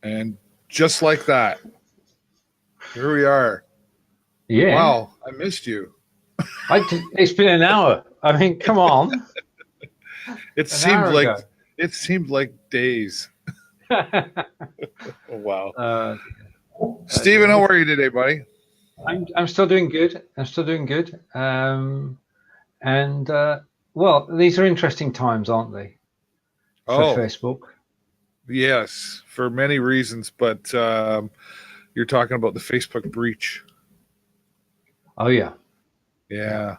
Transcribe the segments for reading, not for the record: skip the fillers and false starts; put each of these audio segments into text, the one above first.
And just like that, here we are. Yeah, Wow, I missed you. it's been an hour. I mean, come on, It an seemed hour like ago. it seemed like days. Oh, wow. uh, Stephen, dear. how are you today, buddy? I'm still doing good. I'm still doing good. And well, these are interesting times, aren't they, for Oh, Facebook? yes, for many reasons, but you're talking about the Facebook breach. Oh yeah, yeah. Yeah.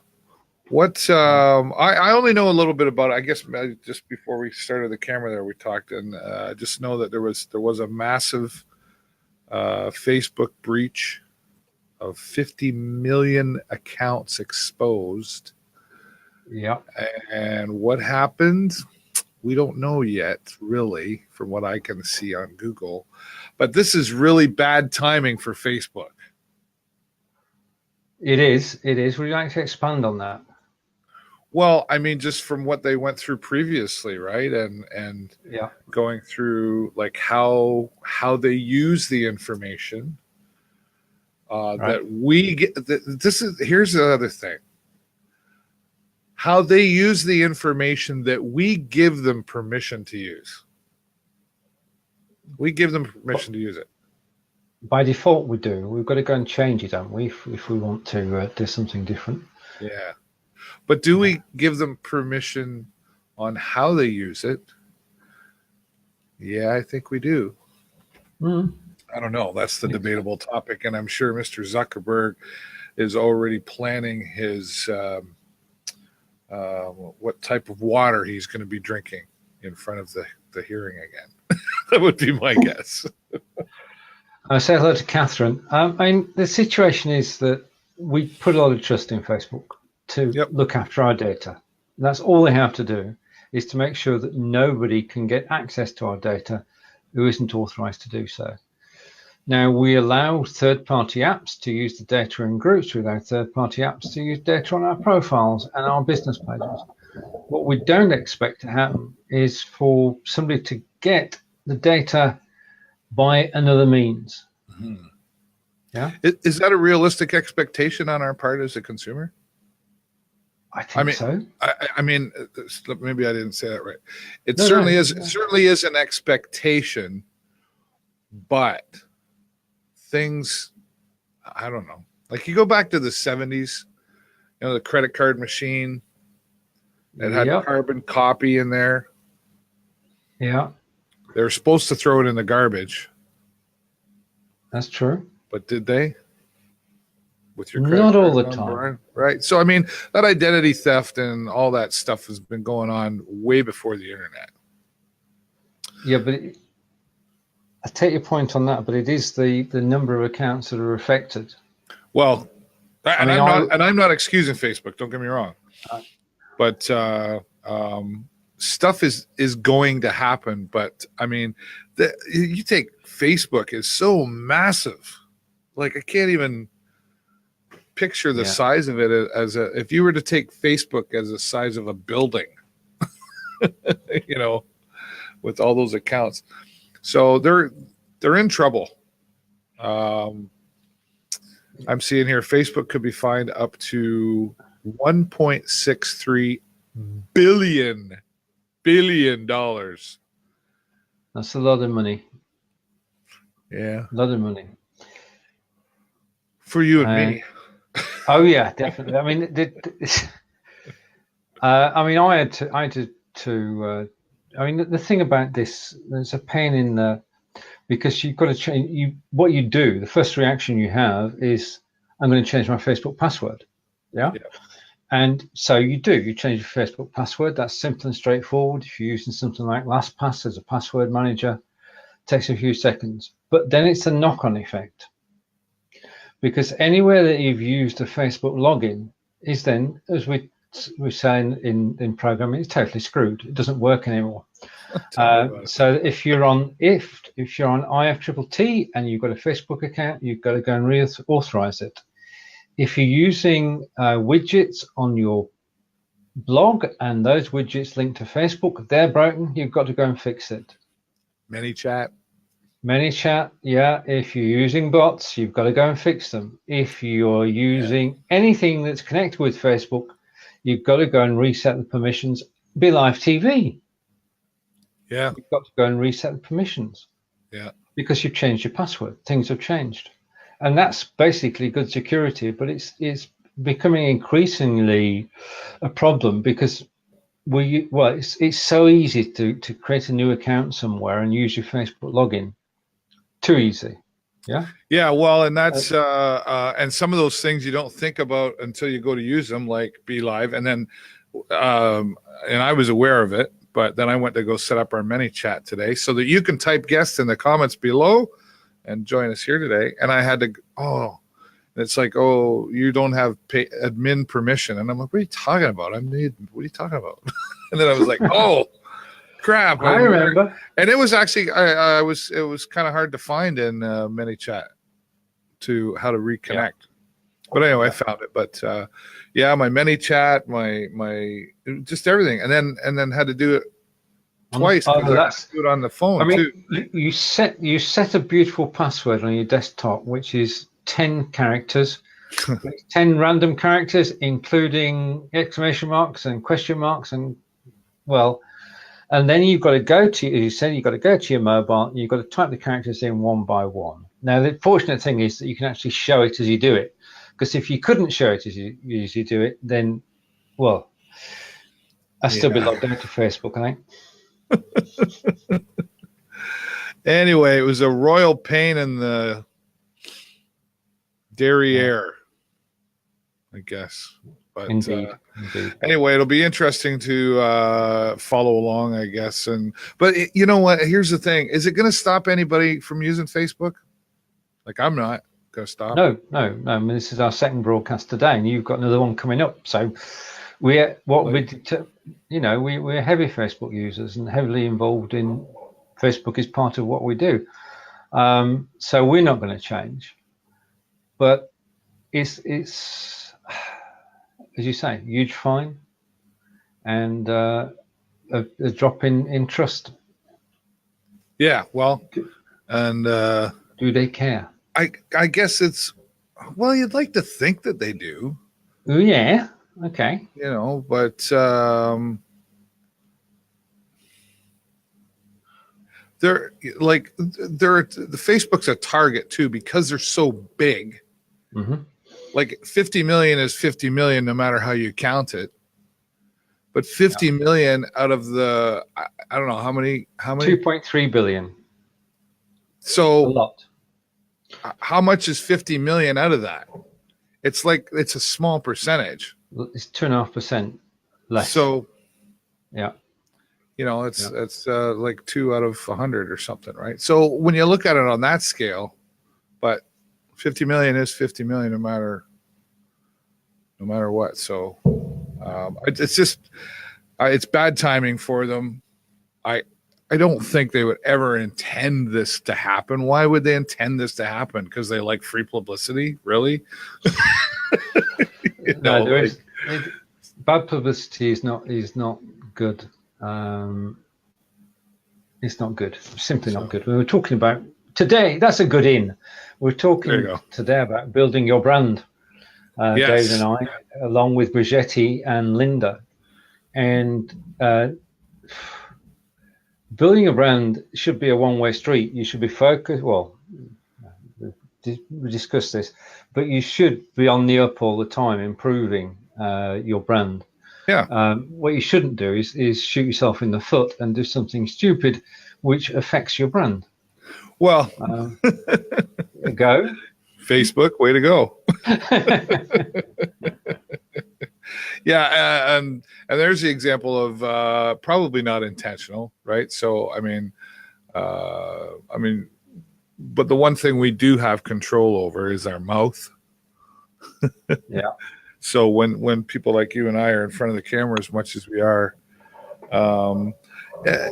What I only know a little bit about it. I guess just before we started the camera there, we talked, and just know that there was a massive Facebook breach of 50 million accounts exposed. Yeah. And what happened? We don't know yet, really, from what I can see on Google. But this is really bad timing for Facebook. It is. It is. Would you like to expand on that? Well, I mean, just from what they went through previously, right? And Yeah. going through like how they use the information Right. that we get. This is here's the other thing: how they use the information that we give them permission to use. We give them permission to use it. By default, we do. We've got to go and change it, haven't we? If we want to do something different. Yeah. But do Yeah. we give them permission on how they use it? Yeah, I think we do. Mm. I don't know. That's the Yeah. debatable topic. And I'm sure Mr. Zuckerberg is already planning his what type of water he's going to be drinking in front of the hearing again. That would be my guess. I say hello to Catherine. I mean, the situation is that we put a lot of trust in Facebook to Yep. look after our data. That's all they have to do is to make sure that nobody can get access to our data who isn't authorized to do so. Now, we allow third-party apps to use the data in groups. We allow third-party apps to use data on our profiles and our business pages. What we don't expect to happen is for somebody to get the data by another means. Mm-hmm. Yeah, Is that a realistic expectation on our part as a consumer? I I think mean, so. I mean, maybe I didn't say that right. It No, certainly is. It no. certainly is an expectation, but things, I don't know. Like you go back to the '70s, the credit card machine that had Yep, carbon copy in there. yeah, They were supposed to throw it in the garbage, that's true. but did they? With your credit Not all card the time. number, right? So, I mean, that identity theft and all that stuff has been going on way before the internet. Yeah, but I take your point on that. But it is the number of accounts that are affected. Well, I and mean, I'm not excusing Facebook. Don't get me wrong, but stuff is going to happen. But I mean, you take Facebook is so massive. Like I can't even picture the yeah, size of it as if you were to take Facebook as the size of a building, you know, with all those accounts. So they're in trouble. Um, I'm seeing here Facebook could be fined up to 1.63 billion dollars. that's a lot of money. Yeah, A lot of money. for you and And me. oh yeah, definitely. I mean, I had to I mean, the thing about this, there's a pain in the because you've got to change. What you do, the first reaction you have is, I'm going to change my Facebook password. Yeah. Yeah. And so you do, you change your Facebook password. That's simple and straightforward. If you're using something like LastPass as a password manager, it takes a few seconds. But then it's a knock-on effect. Because anywhere that you've used a Facebook login is then, as we say in programming, it's totally screwed. It doesn't work anymore. Tell me about it. So if you're on IFTTT and you've got a Facebook account, you've got to go and reauthorize it. If you're using widgets on your blog and those widgets link to Facebook, they're broken, you've got to go and fix it. ManyChat. ManyChat, yeah, if you're using bots, you've got to go and fix them. If you're using anything that's connected with Facebook, you've got to go and reset the permissions. Be Live TV, Yeah. you've got to go and reset the permissions Yeah. because you've changed your password. Things have changed. And that's basically good security, but it's becoming increasingly a problem because it's so easy to create a new account somewhere and use your Facebook login. Too easy. Yeah. Yeah, well, and that's and some of those things you don't think about until you go to use them, like Be Live, and then and I was aware of it, but then I went to go set up our ManyChat today so that you can type guests in the comments below and join us here today. And I had to, it's like, oh, you don't have admin permission, and I'm like, what are you talking about? What are you talking about? And then I was like, oh. Crap! I remember, and it was actually it was kind of hard to find in ManyChat to how to reconnect. Yeah. But anyway, I found it. But yeah, my ManyChat, my just everything, and then had to do it twice. Oh, that's do it on the phone too. You set a beautiful password on your desktop, which is 10 characters, 10 random characters, including exclamation marks and question marks, and well. And then you've got to go to, as you said, you've got to go to your mobile. You've got to type the characters in one by one. Now, the fortunate thing is that you can actually show it as you do it. Because if you couldn't show it as you do it, then, well, I'd still be logged out to Facebook, I think. Anyway, it was a royal pain in the derriere, I guess. But Indeed. Anyway, it'll be interesting to follow along, I guess. But you know what? Here's the thing: is it going to stop anybody from using Facebook? Like, I'm not going to stop. No. I mean, this is our second broadcast today, and you've got another one coming up. So we're heavy Facebook users and heavily involved in Facebook is part of what we do. So we're not going to change, but it's. As you say, huge fine and a drop in trust. Yeah, well, and do they care? I guess it's, well, you'd like to think that they do. Yeah, okay. You know, but the Facebook's a target too because they're so big. Mm-hmm. Like 50 million is 50 million, no matter how you count it. But 50 million out of the, I don't know how many 2.3 billion. So a lot. How much is 50 million out of that? It's a small percentage. It's 2.5% less. So, yeah, you know, it's like 2 out of 100 or something, right? So when you look at it on that scale, but 50 million is 50 million no matter what. So it's just it's bad timing for them. I don't think they would ever intend this to happen. Why would they intend this to happen? Because they like free publicity, really? Bad publicity is not good. It's not good. Simply not good. We were talking about today. That's a good in. We're talking today about building your brand, yes. David and I, along with Brigetti and Linda. And building a brand should be a one-way street. You should be focused. Well, we discussed this, but you should be on the up all the time, improving your brand. Yeah. What you shouldn't do is shoot yourself in the foot and do something stupid, which affects your brand. Well, go Facebook, way to go. Yeah, and there's the example of probably not intentional, right? So I mean, but the one thing we do have control over is our mouth. Yeah. So when people like you and I are in front of the camera as much as we are,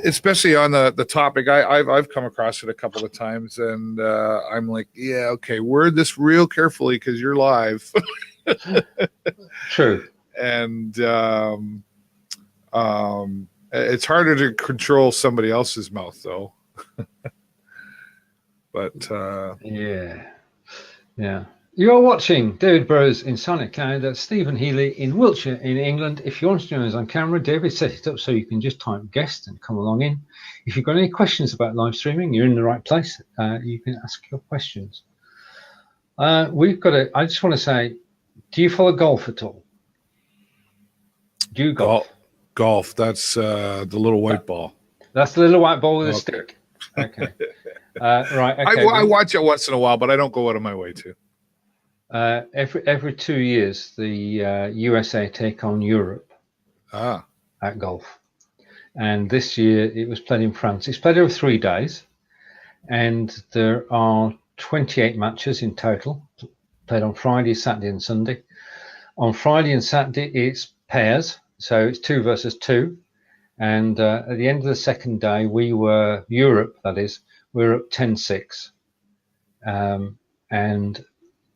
especially on the topic, I've come across it a couple of times, and I'm like, yeah, okay, word this real carefully because you're live. True. And it's harder to control somebody else's mouth, though. But yeah. You're watching David Burrows in Sonic Canada, Stephen Healey in Wiltshire in England. If you want to join us on camera, David set it up so you can just type guest and come along in. If you've got any questions about live streaming, you're in the right place. You can ask your questions. I just want to say, do you follow golf at all? Do you golf? Golf. That's the little white ball. That's the little white ball with a stick. Okay. Right. Okay. I watch it once in a while, but I don't go out of my way to. Every 2 years, the USA take on Europe at golf, and this year it was played in France. It's played over 3 days, and there are 28 matches in total, played on Friday, Saturday, and Sunday. On Friday and Saturday, it's pairs, so it's 2 versus 2. And at the end of the second day, Europe, that is, we were up 10-6. And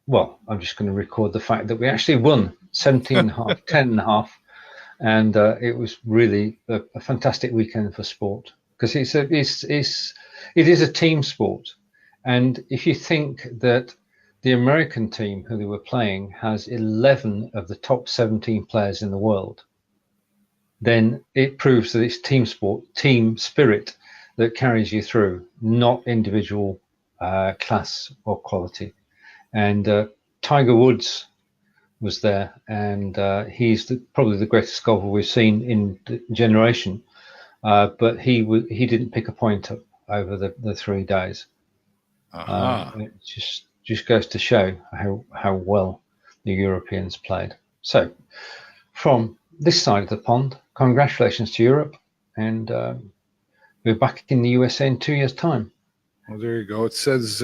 well, I'm just going to record the fact that we actually won 17.5, 10.5, and it was really a fantastic weekend for sport, because it is a team sport. And if you think that the American team who they were playing has 11 of the top 17 players in the world, then it proves that it's team sport, team spirit that carries you through, not individual class or quality. And Tiger Woods was there, and he's probably the greatest golfer we've seen in the generation. But he didn't pick a point up over the 3 days. It just goes to show how well the Europeans played. So, from this side of the pond, congratulations to Europe, and we're back in the USA in 2 years' time. Well, there you go. It says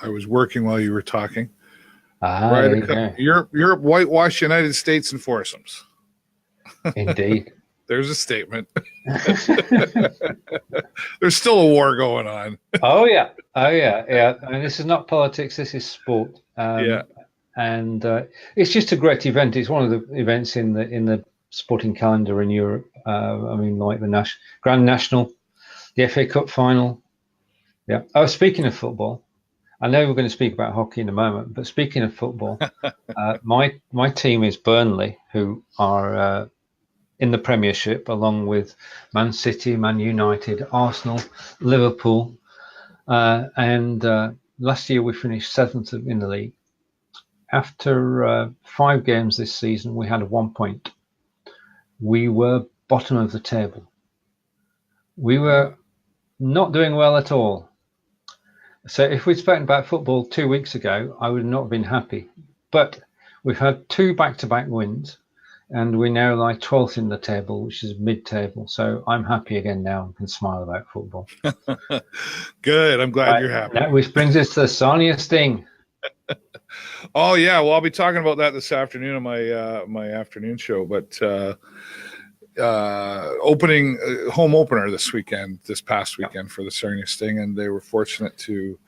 I was working while you were talking. Europe whitewash United States in foursomes. Indeed. There's a statement. There's still a war going on. Oh yeah. I mean, this is not politics. This is sport. And it's just a great event. It's one of the events in the sporting calendar in Europe. I mean, like the Grand National, the FA Cup final. Yeah. Oh, speaking of football, I know we're going to speak about hockey in a moment, but speaking of football, my team is Burnley, who are in the Premiership, along with Man City, Man United, Arsenal, Liverpool, and last year we finished 7th in the league. After 5 games this season, we had 1 point. We were bottom of the table. We were not doing well at all. So if we'd spoken about football 2 weeks ago, I would not have been happy. But we've had 2 back-to-back wins, and we now lie 12th in the table, which is mid-table. So I'm happy again now and can smile about football. Good. I'm glad you're happy. That which brings us to the Sonia Sting. Oh, yeah. Well, I'll be talking about that this afternoon on my afternoon show. But home opener this past weekend for the Sarnia Sting, and they were fortunate to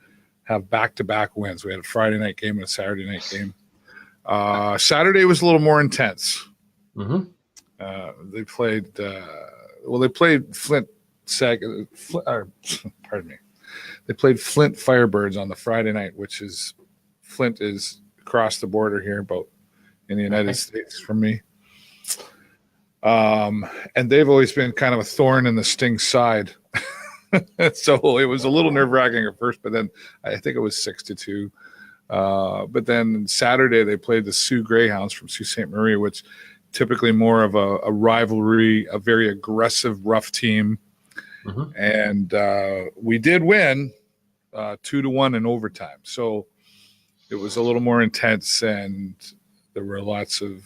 have back-to-back wins. We had a Friday night game and a Saturday night game. Saturday was a little more intense. Mm-hmm. They played Flint They played Flint Firebirds on the Friday night, which is Flint is across the border here, about in the United States from me. And they've always been kind of a thorn in the Sting side. So it was a little nerve-wracking at first, but then I think it was 6-2. But then Saturday they played the Sioux Greyhounds from Sault Ste. Marie, which typically more of a rivalry, a very aggressive, rough team. Mm-hmm. And we did win 2-1 in overtime. So it was a little more intense, and there were lots of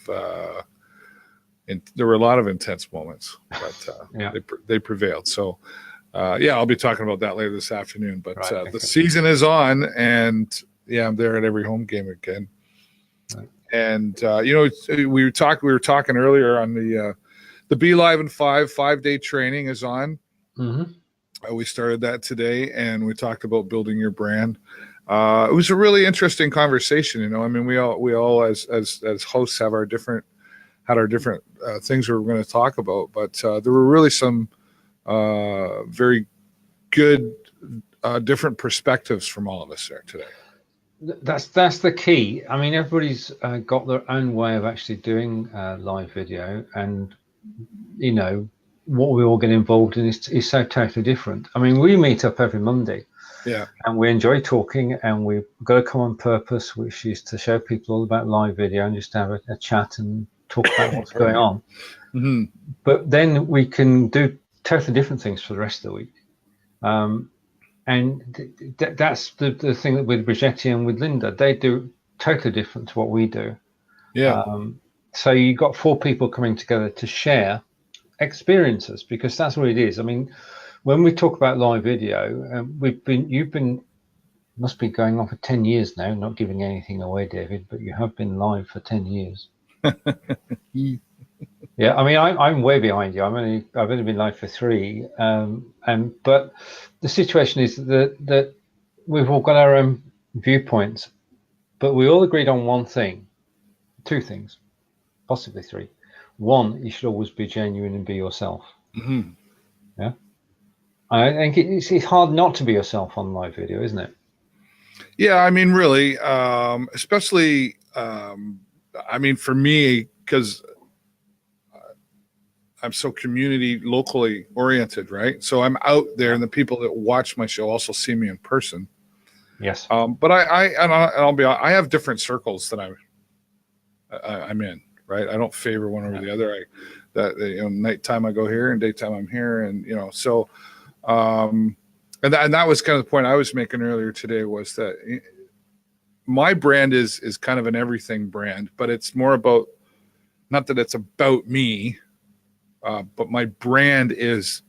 there were a lot of intense moments, but they prevailed. So I'll be talking about that later this afternoon. But the season is on, and I'm there at every home game again. Right. And we were talking earlier on the Be Live in 5-day training is on. Mm-hmm. We started that today, and we talked about building your brand. It was a really interesting conversation. I mean, we all as hosts had our different things we were going to talk about, but there were really some very good different perspectives from all of us there today. That's the key. I mean, everybody's got their own way of actually doing live video, and what we all get involved in is so totally different. I mean, we meet up every Monday, and we enjoy talking, and we've got a common purpose, which is to show people all about live video and just have a chat and talk about what's going on. Mm-hmm. But then we can do totally different things for the rest of the week. And that's the thing that with Brigetti and with Linda, they do totally different to what we do. Yeah. So you got 4 people coming together to share experiences, because that's what it is. I mean, when we talk about live video, must be going on for 10 years now, not giving anything away, David, but you have been live for 10 years. Yeah, I mean, I'm way behind you. I've only been live for 3, but the situation is that we've all got our own viewpoints, but we all agreed on one thing, 2 things, possibly 3. 1, you should always be genuine and be yourself. Mm-hmm. Yeah, I think it's hard not to be yourself on live video, isn't it? Yeah, I mean, really, especially, I mean, for me, because I'm so community locally oriented, right? So I'm out there, and the people that watch my show also see me in person. Yes. But I'll be honest, I have different circles that I'm in, right? I don't favor one over the other. Nighttime I go here, and daytime I'm here, and so. And that was kind of the point I was making earlier today, was that my brand is kind of an everything brand, but it's more about, not that it's about me, but my brand is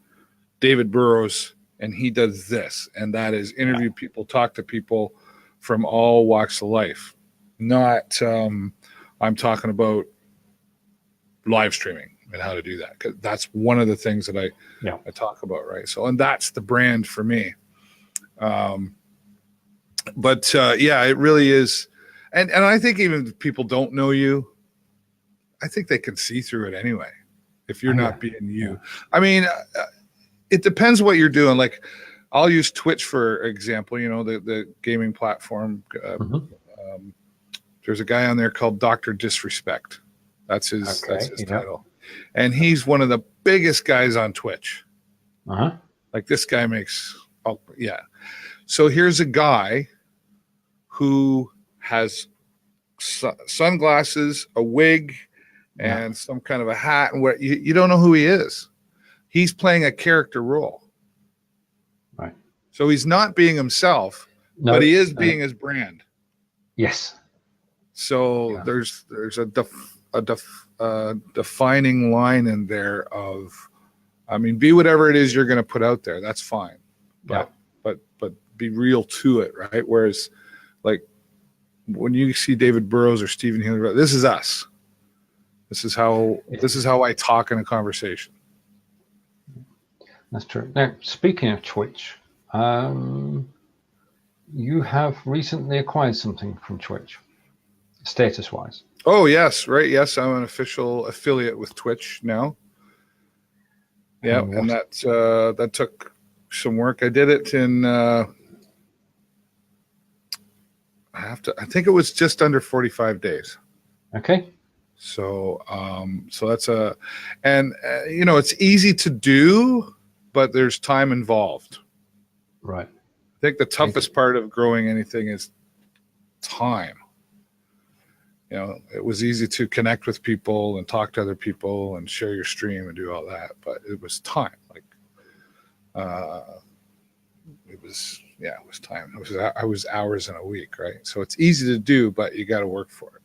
David Burrows, and he does this, and that is interview people, talk to people from all walks of life. Not I'm talking about live streaming and how to do that, because that's one of the things that I talk about, right? So, and that's the brand for me. But it really is. And I think even if people don't know you, I think they can see through it anyway, if you're not being you. Yeah. I mean, it depends what you're doing. Like, I'll use Twitch for example, the gaming platform. There's a guy on there called Dr. Disrespect. That's his title. And he's one of the biggest guys on Twitch. Like, this guy makes, So here's a guy who has sunglasses, a wig, and some kind of a hat, and what you don't know who he is. He's playing a character role. Right. So he's not being himself, but he is being his brand. Yes. So there's a defining line in there of, I mean, be whatever it is you're going to put out there. That's fine, but be real to it, right? Whereas, like, when you see David Burrows or Stephen Healey, this is us. This is how I talk in a conversation. That's true. Now, speaking of Twitch, you have recently acquired something from Twitch, status-wise. Oh, yes, right. Yes, I'm an official affiliate with Twitch now. Yeah, and that took some work. I did it in I think it was just under 45 days. Okay. So that's it's easy to do, but there's time involved. Right. I think the toughest part of growing anything is time. It was easy to connect with people and talk to other people and share your stream and do all that, but it was time. Like, it was time. I was hours in a week, right? So it's easy to do, but you got to work for it.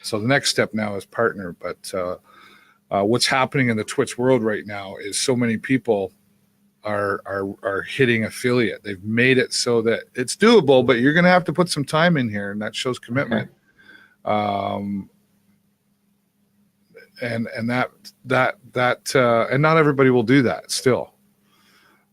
So the next step now is partner. But what's happening in the Twitch world right now is so many people are hitting affiliate. They've made it so that it's doable, but you're going to have to put some time in here, and that shows commitment. Okay. And not everybody will do that still.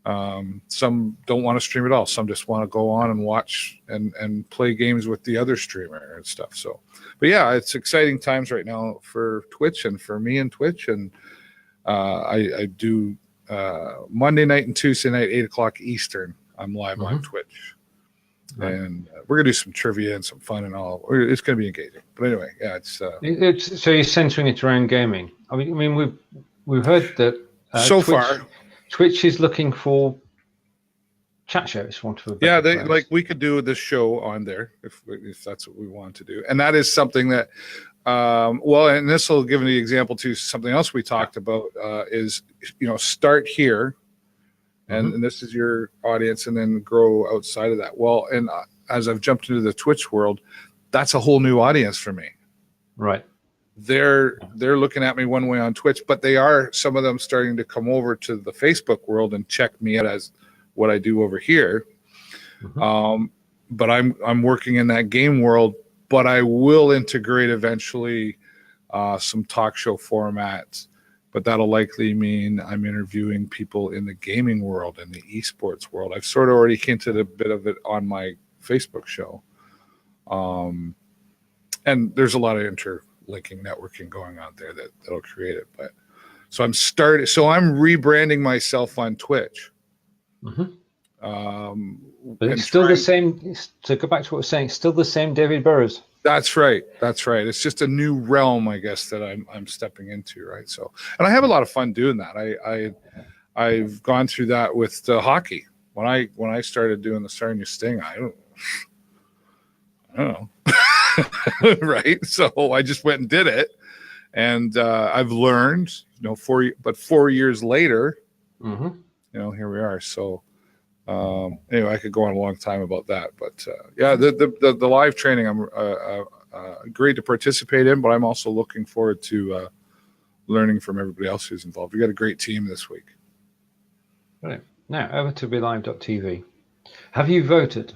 Some don't want to stream at all. Some just want to go on and watch and play games with the other streamer and stuff. So, but yeah, it's exciting times right now for Twitch and for me and Twitch. And I do Monday night and Tuesday night, 8:00 Eastern. I'm live on Twitch. Right. And we're gonna do some trivia and some fun and all. It's gonna be engaging. But anyway, yeah, it's so you're centering it around gaming. I mean, we've heard that so far Twitch is looking for chat shows. For want of a better phrase. Like we could do this show on there if that's what we want to do, and that is something that. And this will give an example to something else we talked about is start here. And this is your audience, and then grow outside of that. Well, and as I've jumped into the Twitch world, that's a whole new audience for me. Right. They're looking at me one way on Twitch, but they are, some of them, starting to come over to the Facebook world and check me out as what I do over here. But I'm working in that game world, but I will integrate eventually some talk show formats. But that'll likely mean I'm interviewing people in the gaming world and the esports world. I've sort of already hinted a bit of it on my Facebook show. And there's a lot of interlinking networking going on there that'll create it. But so I'm rebranding myself on Twitch. But it's still the same. To go back to what I was saying, still the same David Burrows. That's right. It's just a new realm, I guess, that I'm stepping into, right? So, and I have a lot of fun doing that. I've gone through that with hockey. When I started doing the Starting Your Sting, I don't know, right? So I just went and did it, and I've learned, 4 years later, here we are. So. Anyway, I could go on a long time about that, but the live training I'm great to participate in, but I'm also looking forward to learning from everybody else who's involved. We got a great team this week. Right. Now over to BeLive.tv. Have you voted?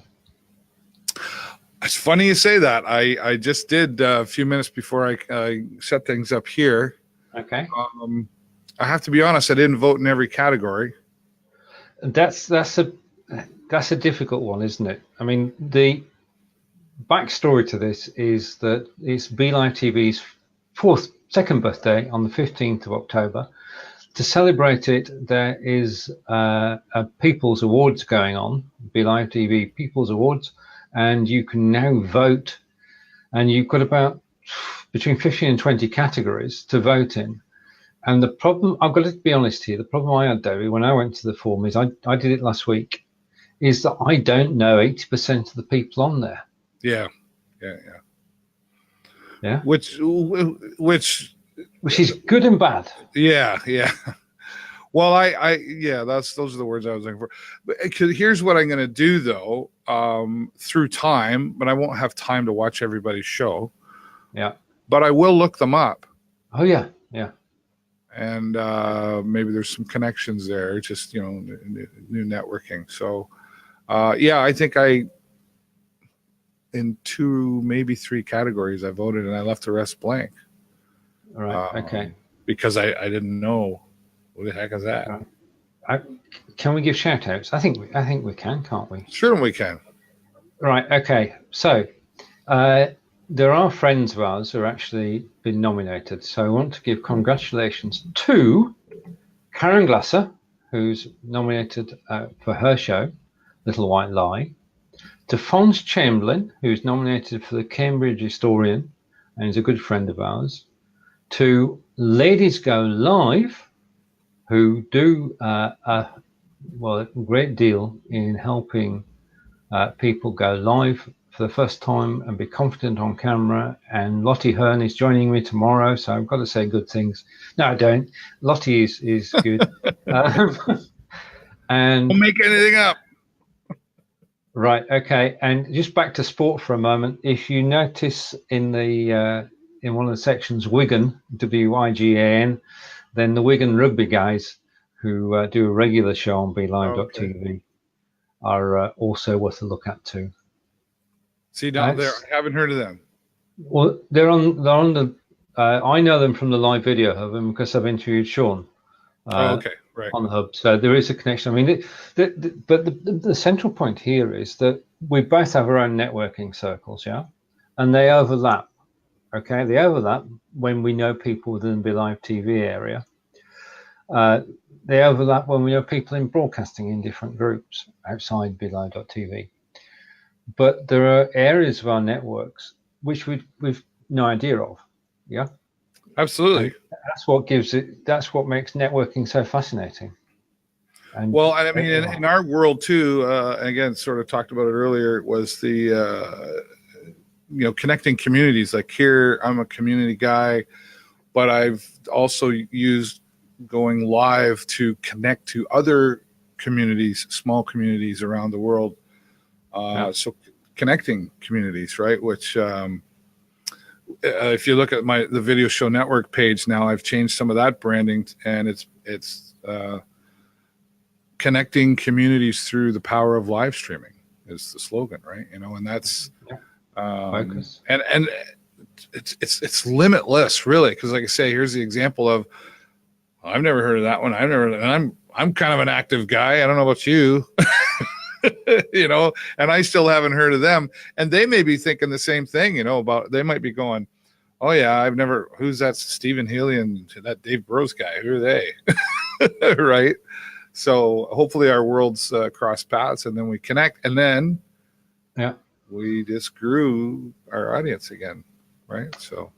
It's funny you say that. I just did a few minutes before I set things up here. Okay. I have to be honest, I didn't vote in every category. That's a difficult one, isn't it? I mean, the backstory to this is that it's BeLive TV's second birthday on the 15th of October. To celebrate it, there is a People's Awards going on, BeLive TV People's Awards, and you can now vote. And you've got about between 15 and 20 categories to vote in. And the problem, I've got to be honest here, the problem I had, David, when I went to the forum is I did it last week, is that I don't know 80% of the people on there. Yeah. Which is good and bad. Yeah. Well, those are the words I was looking for. But here's what I'm going to do though, through time, but I won't have time to watch everybody's show. Yeah. But I will look them up. Oh yeah. And maybe there's some connections there, just, new networking. So, I think in 2, maybe 3 categories I voted and I left the rest blank. All right. Okay. Because I didn't know what the heck is that. Right. Can we give shout outs? I think we can, can't we? Sure we can. Right. Okay. So, there are friends of ours who are actually been nominated. So I want to give congratulations to Karen Glasser, who's nominated for her show, Little White Lie, to Fons Chamberlain, who's nominated for the Cambridge Historian and is a good friend of ours, to Ladies Go Live, who do a great deal in helping people go live for the first time and be confident on camera. And Lottie Hearn is joining me tomorrow, so I've got to say good things. No, I don't. Lottie is good. And don't make anything up. Right. Okay. And just back to sport for a moment. If you notice in one of the sections, Wigan, WIGAN, then the Wigan rugby guys who do a regular show on BeLive.tv are also worth a look at too. See down there, I haven't heard of them. Well, they're on the. I know them from the live video hub, and because I've interviewed Sean. Right. On the hub, so there is a connection. I mean, but the central point here is that we both have our own networking circles, and they overlap. Okay, they overlap when we know people within the BeLive TV area. they overlap when we have people in broadcasting in different groups outside BeLive.tv. But there are areas of our networks which we've no idea of. Yeah. Absolutely. And that's what makes networking so fascinating. And well, I mean, in our world too, again, sort of talked about it earlier, was the, connecting communities. Like here, I'm a community guy, but I've also used going live to connect to other communities, small communities around the world. So connecting communities, right? Which, if you look at the Video Show Network page now, I've changed some of that branding, and it's connecting communities through the power of live streaming is the slogan, right? And that's focus. And it's limitless, really, because like I say, here's the example of I've never heard of that one. And I'm kind of an active guy. I don't know about you. And I still haven't heard of them. And they may be thinking the same thing, they might be going, oh yeah, who's that Stephen Healey and that Dave Burrows guy? Who are they? Right. So hopefully our worlds cross paths, and then we connect, and then we just grew our audience again. Right. So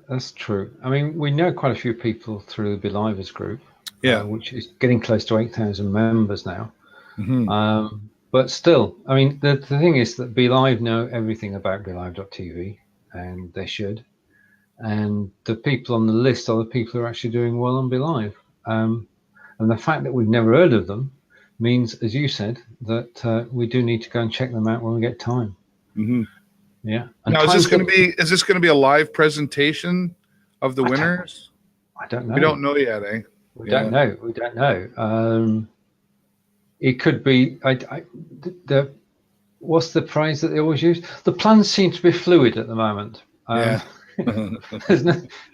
that's true. I mean, we know quite a few people through the BeLivers group, which is getting close to 8,000 members now. Mm-hmm. But still, I mean, the thing is that BeLive know everything about BeLive.tv, and they should. And the people on the list are the people who are actually doing well on BeLive. And the fact that we've never heard of them means, as you said, that we do need to go and check them out when we get time. Mm-hmm. Yeah. And now, is this going to be a live presentation of the winners? I don't know. We don't know yet, eh? We don't know. It could be. What's the phrase that they always use? The plans seem to be fluid at the moment.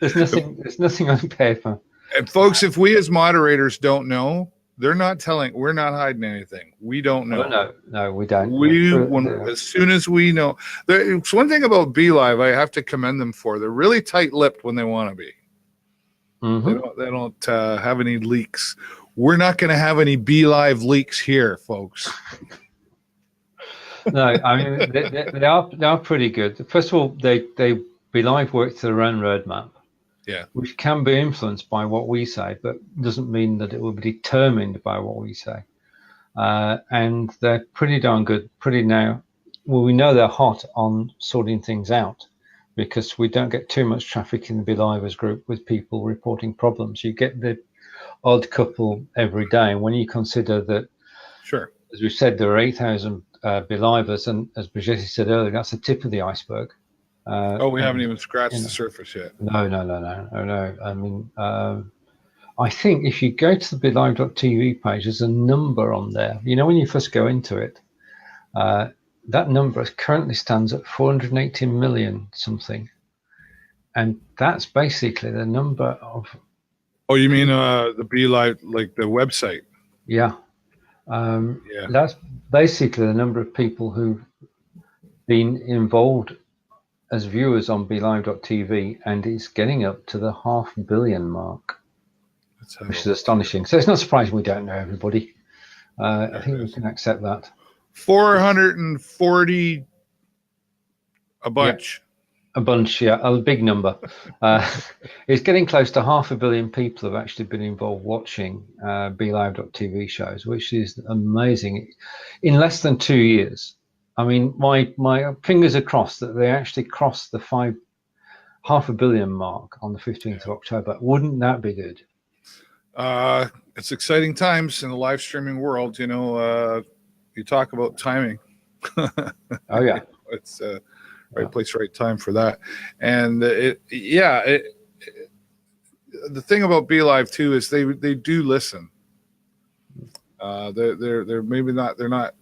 There's nothing on paper. And folks, if we as moderators don't know, we're not hiding anything. We don't know. No, we don't. As soon as we know, it's one thing about BeLive I have to commend them for. They're really tight-lipped when they want to be. Mm-hmm. They don't have any leaks. We're not going to have any BeLive leaks here, folks. No, I mean they are pretty good. First of all, they BeLive work to their own roadmap. Yeah, which can be influenced by what we say, but doesn't mean that it will be determined by what we say. And they're pretty darn good. We know they're hot on sorting things out, because we don't get too much traffic in the BeLivers group with people reporting problems. You get the odd couple every day. And when you consider that, sure, as we said, there are 8,000 BeLivers, and as Brigitte said earlier, that's the tip of the iceberg. We haven't even scratched the surface yet. No. I mean, I think if you go to the BeLive.tv page, there's a number on there. When you first go into it, that number currently stands at 480 million something. And that's basically the number of... Oh, you mean the BeLive, like the website? Yeah. That's basically the number of people who've been involved as viewers on BeLive.tv, and it's getting up to the 500 million mark, which is astonishing. So it's not surprising we don't know everybody. I think we can accept that. 440, a bunch. A bunch, a big number. It's getting close to 500 million people have actually been involved watching BeLive.tv shows, which is amazing. In less than 2 years. I mean, my fingers are crossed that they actually crossed the 500 million mark on the 15th of October. Wouldn't that be good? It's exciting times in the live streaming world. You talk about timing. Oh yeah, it's right place, right time for that. And the thing about BeLive too is they do listen. They're maybe not, they're not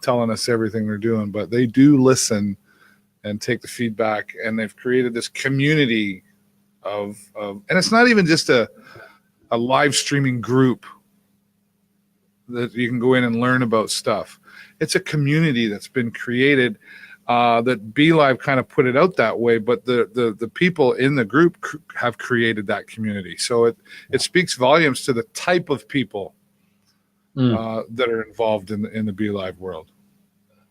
telling us everything they're doing, but they do listen and take the feedback, and they've created this community of and it's not even just a live streaming group that you can go in and learn about stuff. It's a community that's been created that BeLive kind of put it out that way, but the people in the group have created that community. So it speaks volumes to the type of people that are involved in the BeLive world.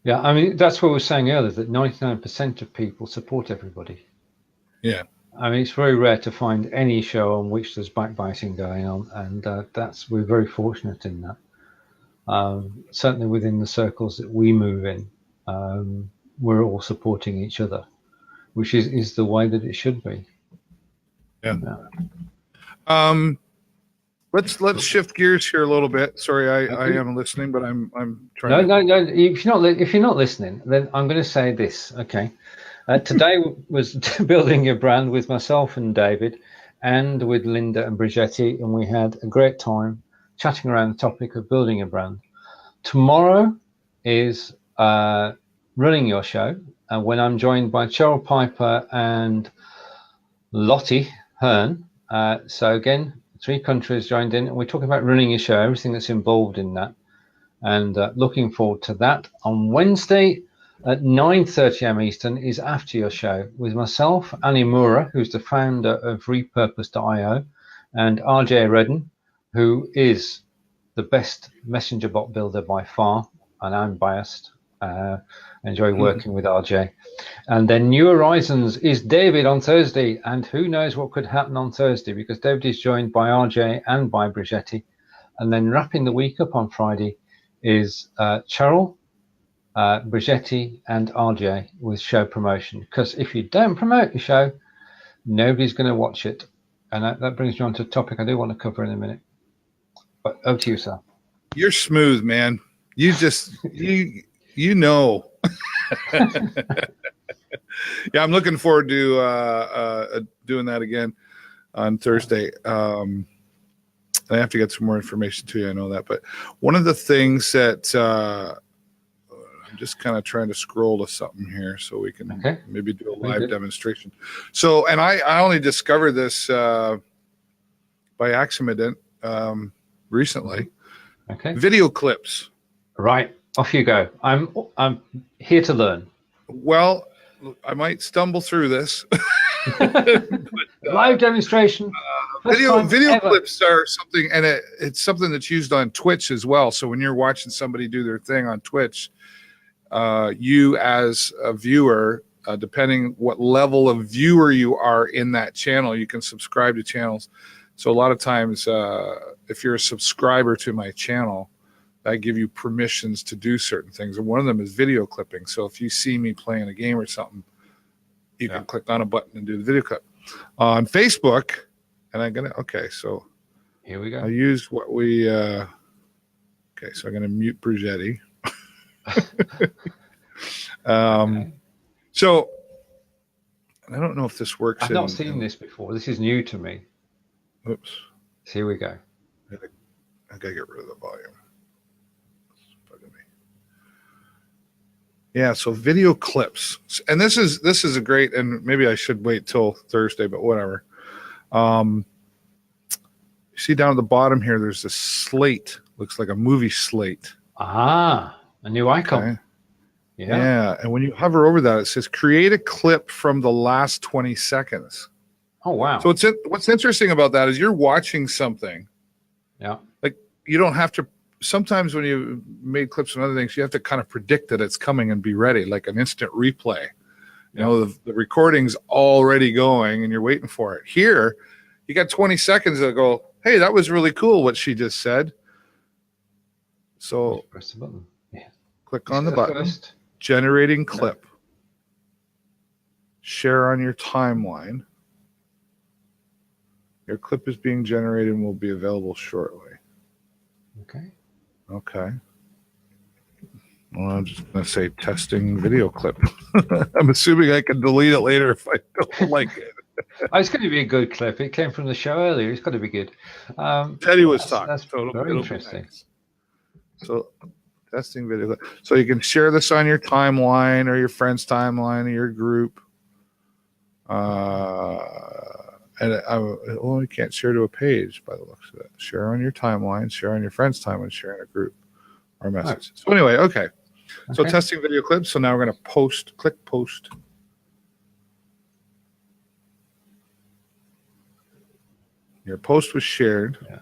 Yeah, I mean, that's what we were saying earlier, that 99% of people support everybody. Yeah. I mean, it's very rare to find any show on which there's backbiting going on, and we're very fortunate in that. Certainly within the circles that we move in, we're all supporting each other, which is the way that it should be. Yeah. Let's shift gears here a little bit. Sorry, I am listening, but I'm trying. No. If you're not listening, then I'm going to say this. Okay. Today was building your brand with myself and David, and with Linda and Brigetti, and we had a great time chatting around the topic of building a brand. Tomorrow is running your show, when I'm joined by Cheryl Piper and Lottie Hearn. So again, 3 countries joined in, and we're talking about running your show, everything that's involved in that, and looking forward to that. On Wednesday at 9:30 a.m. Eastern is After Your Show with myself, Annie Mura, who's the founder of Repurpose.io, and RJ Redden, who is the best messenger bot builder by far, and I'm biased. Enjoy working with RJ. And then New Horizons is David on Thursday, and who knows what could happen on Thursday, because David is joined by RJ and by Brigetti. And then wrapping the week up on Friday is Cheryl, Brigetti, and RJ with show promotion. Because if you don't promote your show, nobody's going to watch it. And that brings me on to a topic I do want to cover in a minute. But over to you, sir. You're smooth, man. You just you know. Yeah, I'm looking forward to doing that again on Thursday. I have to get some more information to you. I know that, but one of the things that I'm just kind of trying to scroll to something here so we can maybe do a live demonstration. So, and I only discovered this by accident recently. Okay. Video clips. Right. Off you go. I'm here to learn. Well, I might stumble through this. Live demonstration. Video clips are something, and it's something that's used on Twitch as well. So when you're watching somebody do their thing on Twitch, you as a viewer, depending what level of viewer you are in that channel, you can subscribe to channels. So a lot of times, if you're a subscriber to my channel, I give you permissions to do certain things. And one of them is video clipping. So if you see me playing a game or something, you can click on a button and do the video clip. On Facebook, and I'm going to, so here we go. I use what we, so I'm going to mute Brigetti. So I don't know if this works. I've not seen this before. This is new to me. Oops. So here we go. I got to get rid of the volume. Yeah, so video clips, and this is a great, and maybe I should wait till Thursday, but whatever. You see down at the bottom here, there's this slate, looks like a movie slate. Ah, a new icon. Okay. Yeah, and when you hover over that, it says create a clip from the last 20 seconds. Oh wow! So what's interesting about that is you're watching something. Yeah. Like you don't have to. Sometimes when you made clips and other things, you have to kind of predict that it's coming and be ready, like an instant replay. You know, the recording's already going and you're waiting for it. Here, you got 20 seconds to go, hey, that was really cool what she just said. So press the button. Yeah. Click on the button. Generating clip. Share on your timeline. Your clip is being generated and will be available shortly. Okay. Well, I'm just going to say testing video clip. I'm assuming I can delete it later if I don't like it. It's going to be a good clip. It came from the show earlier. It's got to be good. Teddy was talking. That's very interesting. Nice. So, testing video clip. So you can share this on your timeline or your friend's timeline or your group. And you can't share to a page by the looks of it. Share on your timeline, share on your friend's timeline, share in a group or message. So anyway, okay. So Okay. testing video clips. So now we're going to click post. Your post was shared. Yeah.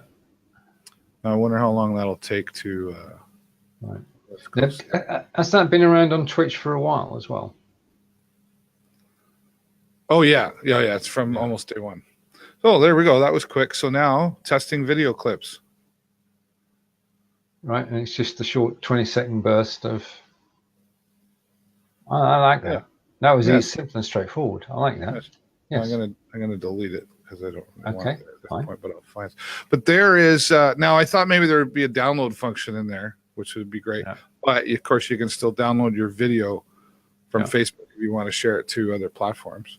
I wonder how long that'll take to. Right. Let's go. Has that been around on Twitch for a while as well? Oh yeah. It's from almost day one. Oh, there we go. That was quick. So now testing video clips. Right, and it's just a short 20-second burst of. I like that. That was easy, simple and straightforward. I like that. Yes. I'm gonna delete it because I don't want it at this fine. point, but I'll find it. But there is now. I thought maybe there would be a download function in there, which would be great. Yeah. But of course, you can still download your video from Facebook if you want to share it to other platforms.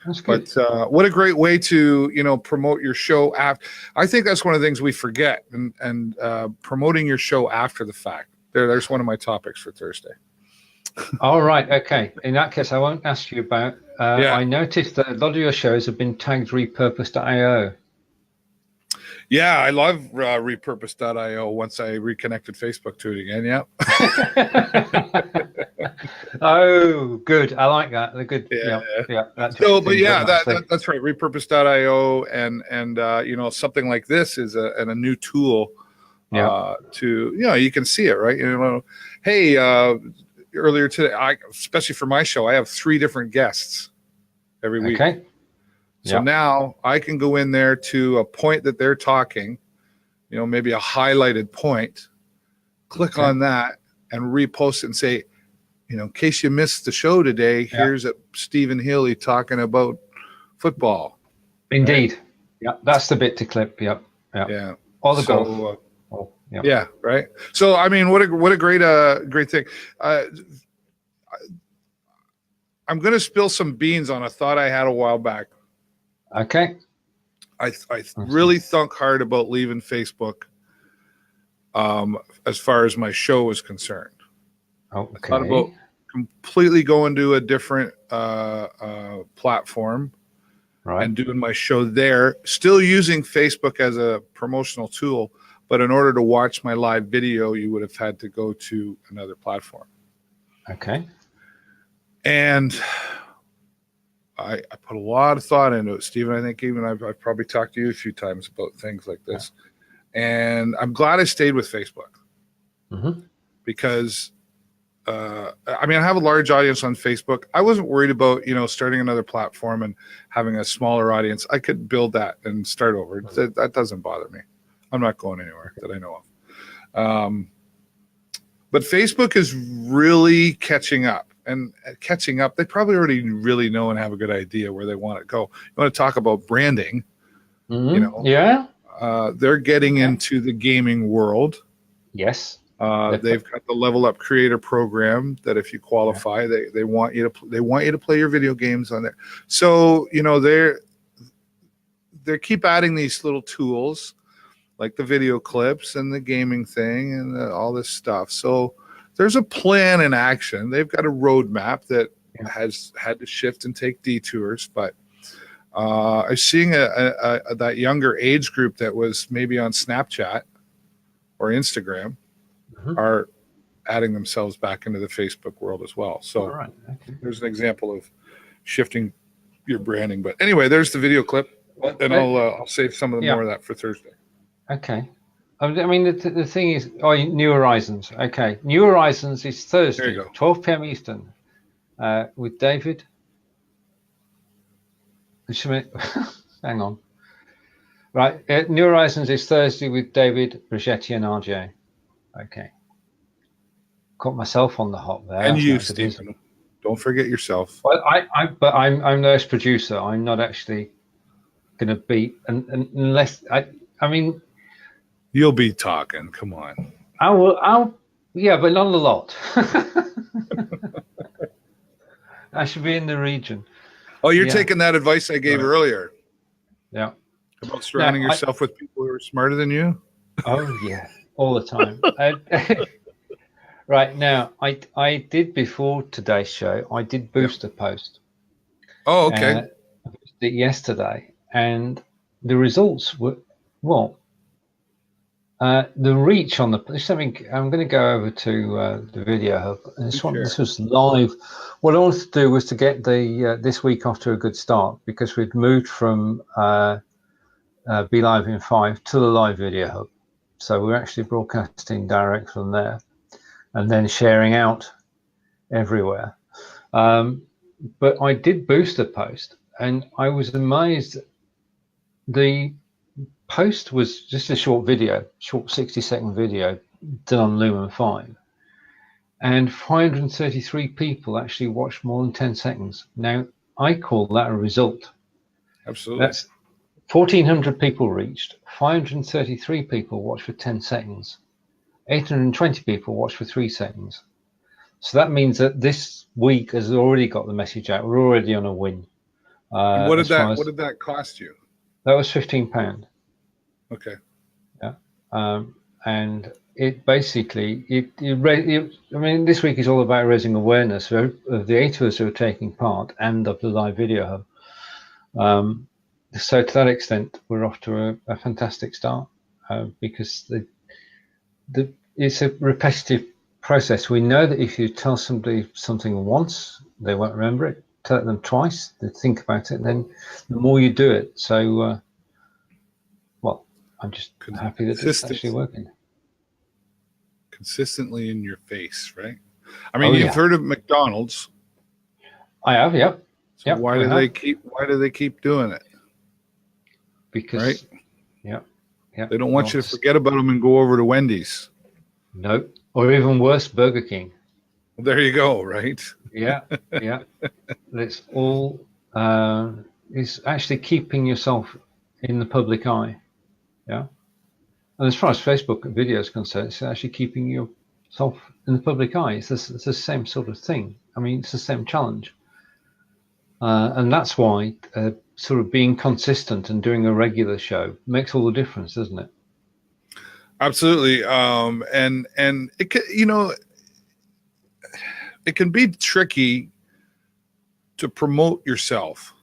That's good. But what a great way to promote your show after. I think that's one of the things we forget, and promoting your show after the fact. There's one of my topics for Thursday. All right. Okay. In that case, I won't ask you about. I noticed that a lot of your shows have been tagged repurpose.io. Yeah, I love repurpose.io once I reconnected Facebook to it again. Yeah. Oh, good. I like that. They're good. Yeah. That's that's right. Repurpose.io and something like this is a new tool to you can see it, right? Hey, earlier today, especially for my show, I have 3 different guests every week. Okay. So now I can go in there to a point that they're talking, maybe a highlighted point, click on that and repost it and say, in case you missed the show today, here's Stephen Healey talking about football. Indeed. Right? Yeah, that's the bit to clip. Yep. Yeah. Or the golf. Yeah. Right. So I mean, what a great thing. I'm going to spill some beans on a thought I had a while back. Okay. I really thunk hard about leaving Facebook as far as my show is concerned. Okay. I thought about completely going to a different platform and doing my show there, still using Facebook as a promotional tool. But in order to watch my live video, you would have had to go to another platform. Okay. And I put a lot of thought into it, Stephen. I think even I've probably talked to you a few times about things like this. And I'm glad I stayed with Facebook because, I have a large audience on Facebook. I wasn't worried about, starting another platform and having a smaller audience. I could build that and start over. That doesn't bother me. I'm not going anywhere that I know of. But Facebook is really catching up. And catching up, they probably already really know and have a good idea where they want to go. You want to talk about branding, they're getting into the gaming world. Yes. They've got the Level Up Creator program that if you qualify, they want you to play your video games on there. So, they keep adding these little tools like the video clips and the gaming thing and all this stuff. So there's a plan in action. They've got a roadmap that has had to shift and take detours, but I'm seeing that younger age group that was maybe on Snapchat or Instagram are adding themselves back into the Facebook world as well. So there's an example of shifting your branding. But anyway, there's the video clip, and I'll save some of the more of that for Thursday. Okay. The thing is, New Horizons. Okay. New Horizons is Thursday, 12 p.m. Eastern, with David. Hang on. Right. New Horizons is Thursday with David, Brigetti, and RJ. Okay. Caught myself on the hop there. And you, Stephen. Don't forget yourself. Well, I'm the host producer. I'm not actually going to be, unless you'll be talking. Come on. I'll but not a lot. I should be in the region. Oh, you're taking that advice I gave earlier. Yeah. About surrounding yourself with people who are smarter than you. Oh yeah, all the time. Right now, I did before today's show. I did boost a post. Oh, okay. I boosted it yesterday, and the results were The reach on the something. I'm going to go over to the Video Hub. And this was live. What I wanted to do was to get the this week off to a good start, because we'd moved from Be Live in 5 to the live Video Hub. So we're actually broadcasting direct from there and then sharing out everywhere. But I did boost the post, and I was amazed. The post was just a short 60-second video done on Lumen 5, and 533 people actually watched more than 10 seconds. Now, I call that a result. Absolutely. That's 1,400 people reached, 533 people watched for 10 seconds, 820 people watched for 3 seconds. So that means that this week has already got the message out. We're already on a win. And what did that cost you? That was £15. Okay. Yeah. And it basically, I mean, this week is all about raising awareness of the 8 of us who are taking part and of the live Video Hub. So to that extent, we're off to a fantastic start, because it's a repetitive process. We know that if you tell somebody something once, they won't remember it. Tell them twice, they think about it, and then the more you do it. So, well, I'm just happy that it's actually working. Consistently in your face, right? I mean, you've heard of McDonald's. I have, yep. So why do they keep doing it? Because, right? Yeah. They don't want you to forget about them and go over to Wendy's. No, or even worse, Burger King. Well, there you go, right? Yeah. It's all is actually keeping yourself in the public eye. Yeah. And as far as Facebook video is concerned, it's actually keeping yourself in the public eye. It's the same sort of thing. I mean, it's the same challenge. And that's why sort of being consistent and doing a regular show makes all the difference, doesn't it? Absolutely. And it can, it can be tricky to promote yourself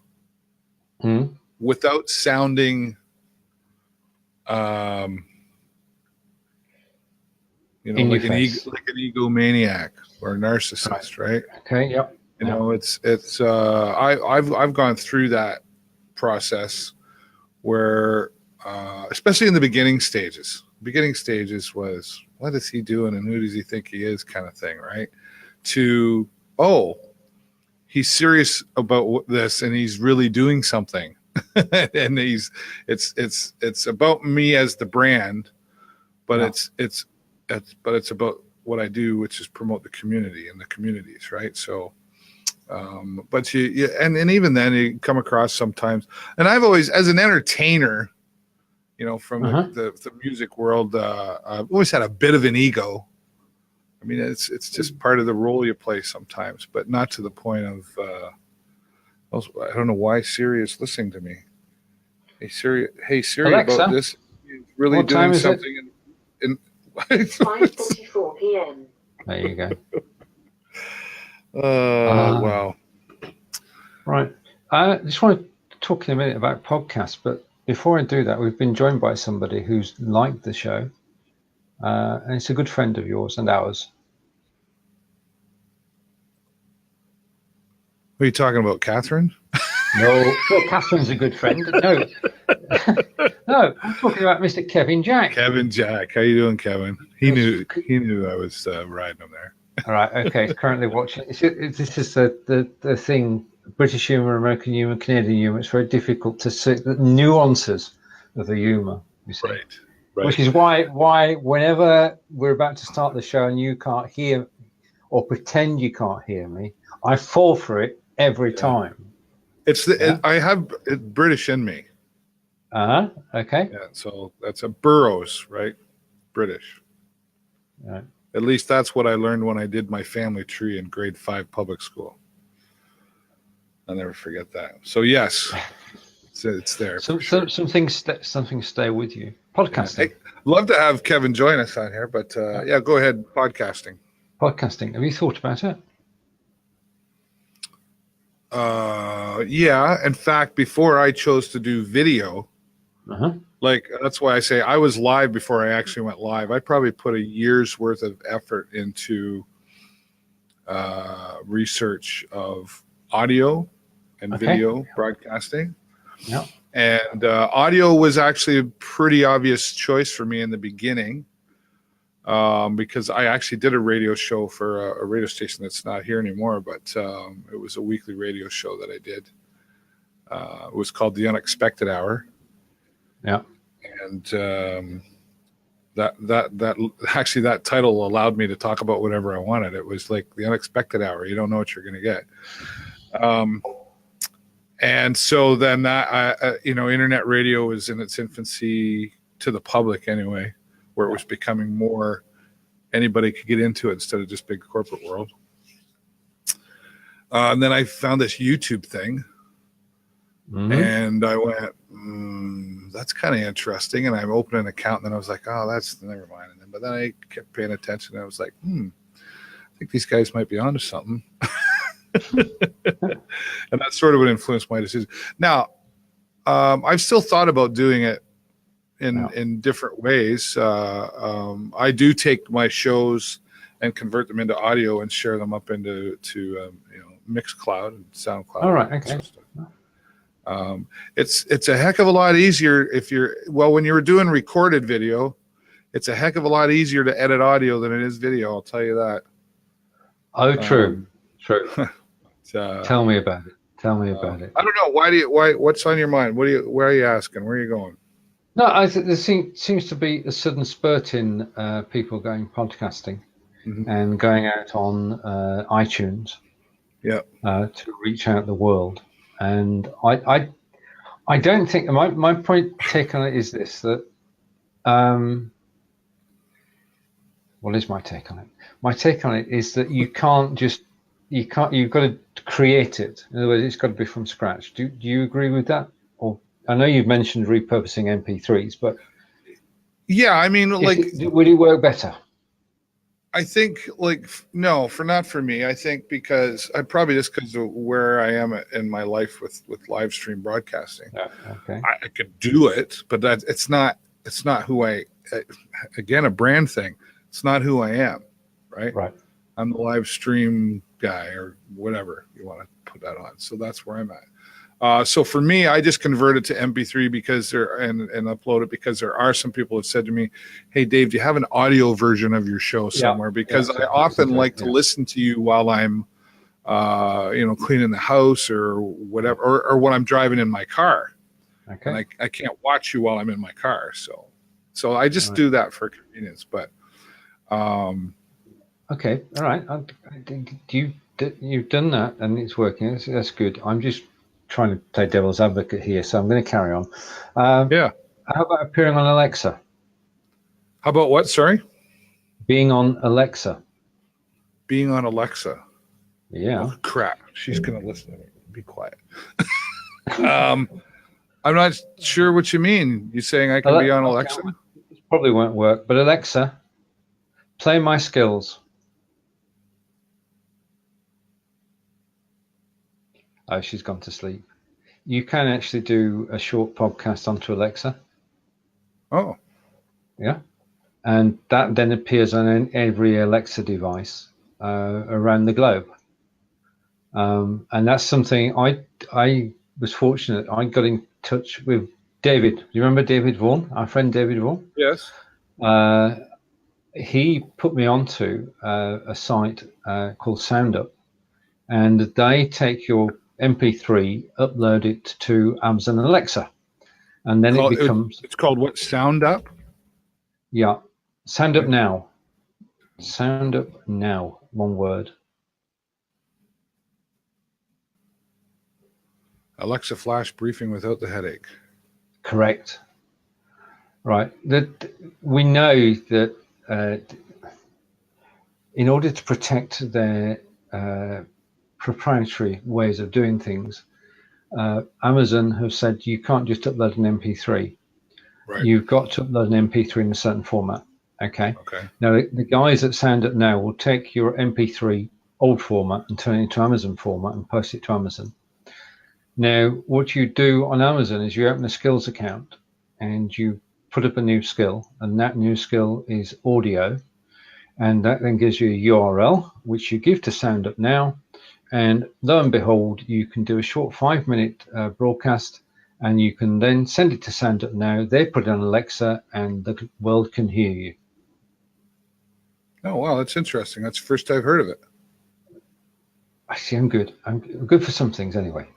without sounding, like an egomaniac or a narcissist, right? Okay. Yep. You know, I've gone through that process where, especially in the beginning stages was, what is he doing and who does he think he is, kind of thing, right? To, he's serious about this and he's really doing something. And it's about me as the brand, but it's about what I do, which is promote the community and the communities, right? So, but and even then you come across sometimes, and I've always, as an entertainer, from the music world, I've always had a bit of an ego. I mean, it's just part of the role you play sometimes, but not to the point of, I don't know why Siri is listening to me. Hey Siri, Alexa, about this. He's really doing something in 5:44 p.m. There you go. Wow. Right. I just want to talk in a minute about podcasts, but before I do that, we've been joined by somebody who's liked the show, and it's a good friend of yours and ours. What are you talking about, Catherine? No, well, Catherine's a good friend. No, no, I'm talking about Mr. Kevin Jack. Kevin Jack, how you doing, Kevin? He knew I was riding him there. All right, okay. Currently watching. This is the thing. British humour, American humour, Canadian humour. It's very difficult to see the nuances of the humour. You see, right. Which is why whenever we're about to start the show and you can't hear or pretend you can't hear me, I fall for it every time. It's I have British in me. Okay. Yeah, so that's a Burrows, right? British. Right. At least that's what I learned when I did my family tree in grade 5 public school. I'll never forget that. So yes, it's there. Some things stay with you. Podcasting. Hey, love to have Kevin join us on here, but go ahead. Podcasting. Have you thought about it? In fact, before I chose to do video, Like, that's why I say I was live before I actually went live. I probably put a year's worth of effort into research of audio and video broadcasting. Yeah. And audio was actually a pretty obvious choice for me in the beginning, because I actually did a radio show for a radio station that's not here anymore, but it was a weekly radio show that I did. It was called The Unexpected Hour. Yeah. And that title allowed me to talk about whatever I wanted. It was like The Unexpected Hour. You don't know what you're going to get. And so then that, internet radio was in its infancy to the public anyway, where it was becoming more anybody could get into it instead of just big corporate world. And then I found this YouTube thing, and I went, that's kind of interesting. And I opened an account, and then I was like, oh, that's never mind. But then I kept paying attention, and I was like, I think these guys might be onto something. And that's sort of what influenced my decision. Now, I've still thought about doing it in different ways. I do take my shows and convert them into audio and share them up into Mixcloud and SoundCloud. All right. Okay. It's a heck of a lot easier when you were doing recorded video. It's a heck of a lot easier to edit audio than it is video. I'll tell you that. Oh, true. True. Tell me about it. I don't know. Why? What's on your mind? Where are you asking? Where are you going? No, I think there seems to be a sudden spurt in people going podcasting and going out on iTunes. Yeah. To reach out the world, and I don't think my take on it is this, that what is my take on it? My take on it is that you've got to create it. In other words, it's got to be from scratch. Do you agree with that? Or I know you've mentioned repurposing MP3s, but yeah, I mean, would it work better? I think no, not for me. I think because of where I am in my life with live stream broadcasting. Okay. I could do it, but it's not who again, a brand thing. It's not who I am, right? Right. I'm the live stream guy, or whatever you want to put that on. So that's where I'm at. So for me, I just convert it to MP3 and upload it because there are some people that said to me, "Hey, Dave, do you have an audio version of your show somewhere?" Because I often like to listen to you while I'm, cleaning the house or whatever, or when I'm driving in my car. Okay. And I can't watch you while I'm in my car, so I just do that for convenience. But okay, all right. You've done that, and it's working. That's good. I'm just trying to play devil's advocate here, so I'm going to carry on. Yeah. How about appearing on Alexa? How about what? Sorry? Being on Alexa. Being on Alexa. Yeah. Oh, crap. She's going to listen to me. Be quiet. I'm not sure what you mean. You saying I can be on Alexa? It probably won't work, but Alexa, play my skills. Oh, she's gone to sleep. You can actually do a short podcast onto Alexa. Oh. Yeah. And that then appears on every Alexa device around the globe. And that's something I was fortunate. I got in touch with David. Do you remember David Vaughan, our friend David Vaughan? Yes. He put me onto a site called SoundUp, and they take your MP3, upload it to Amazon Alexa, and then it's called what? SoundUp? Yeah. SoundUp Now. SoundUp Now, one word. Alexa flash briefing without the headache. Correct. Right. That we know that in order to protect their proprietary ways of doing things, Amazon have said you can't just upload an MP3. Right. You've got to upload an MP3 in a certain format. Okay. Okay. Now the guys at SoundUp Now will take your MP3 old format and turn it into Amazon format and post it to Amazon. Now, what you do on Amazon is you open a skills account and you put up a new skill, and that new skill is audio, and that then gives you a URL which you give to Sound Up Now, and lo and behold, you can do a short 5-minute broadcast, and you can then send it to Sound Up Now. They put it on Alexa, and the world can hear you. Oh, wow, that's interesting. That's the first I've heard of it. Actually, I'm good. I'm good for some things anyway.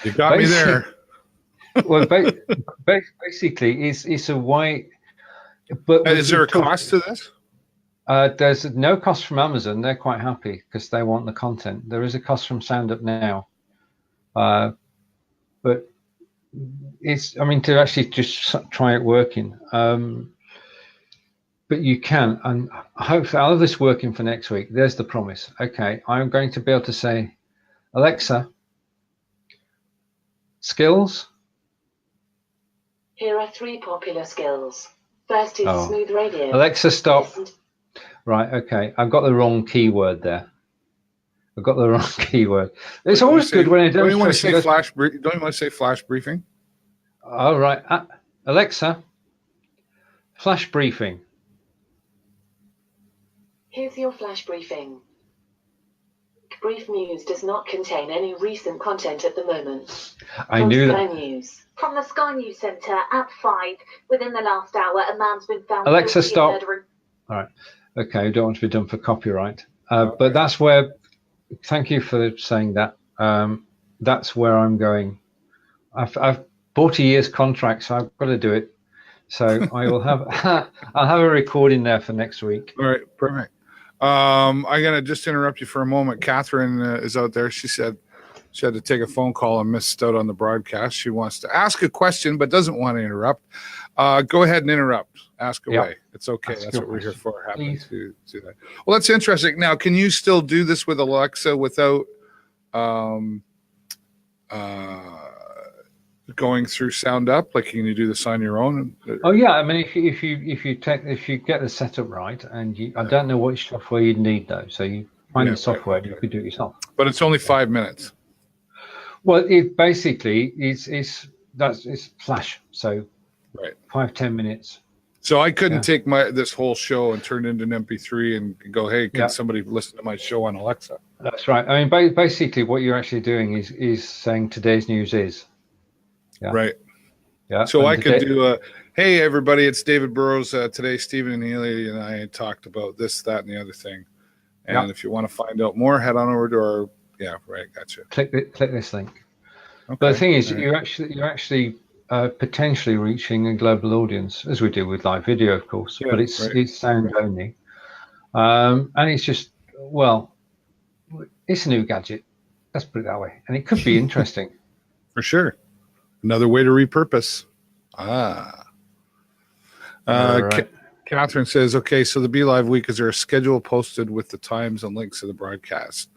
You got me there. Well, basically, it's a way. But Is there a cost to this? There's no cost from Amazon. They're quite happy because they want the content. There is a cost from Sound Up Now, but it's. I mean, to actually just try it working. But you can, and hopefully I'll have this working for next week. There's the promise. Okay, I'm going to be able to say, Alexa, skills. Here are 3 popular skills. First is smooth radio. Alexa, stop. Right, okay. I've got the wrong keyword there. I've got the wrong keyword. It's always good when I don't. Don't you want to say flash? Don't you want to say flash briefing? All right, Alexa, flash briefing. Here's your flash briefing. Brief news does not contain any recent content at the moment. I knew Sky that. News. From the Sky News Centre at 5, within the last hour, a man's been found. Alexa, stop. All right. Okay, we don't want to be done for copyright. But that's where, thank you for saying that. That's where I'm going. I've bought a year's contract, so I've got to do it. So I will have, I'll have a recording there for next week. All right, perfect. I'm going to just interrupt you for a moment. Catherine is out there. She said she had to take a phone call and missed out on the broadcast. She wants to ask a question, but doesn't want to interrupt. Go ahead and interrupt. Ask away. Yeah. It's okay. Ask That's what your we're here question. for. Happy to do that. Well, that's interesting. Now, can you still do this with Alexa without going through Sound Up? Like, can you do this on your own? Oh yeah, I mean, if you get the setup right, and I don't know which software you'd need though, so you find the software and you could do it yourself. But it's only 5 minutes. Well, it basically it's flash, so Right. 5-10 minutes. So I couldn't take this whole show and turn it into an MP3 and go, hey, can somebody listen to my show on Alexa? That's right. I mean, basically, what you're actually doing is saying today's news is. Yeah. Right. Yeah. So I could do hey, everybody, it's David Burrows. Today, Stephen and Healey and I talked about this, that, and the other thing. And if you want to find out more, head on over to our, gotcha. Click this link. Okay. But the thing is, you're actually potentially reaching a global audience, as we do with live video, of course. Yeah, but it's sound only. And it's just, well, it's a new gadget. Let's put it that way. And it could be interesting. For sure. Another way to repurpose. Right. Catherine says, okay, so the Be Live week, is there a schedule posted with the times and links of the broadcast?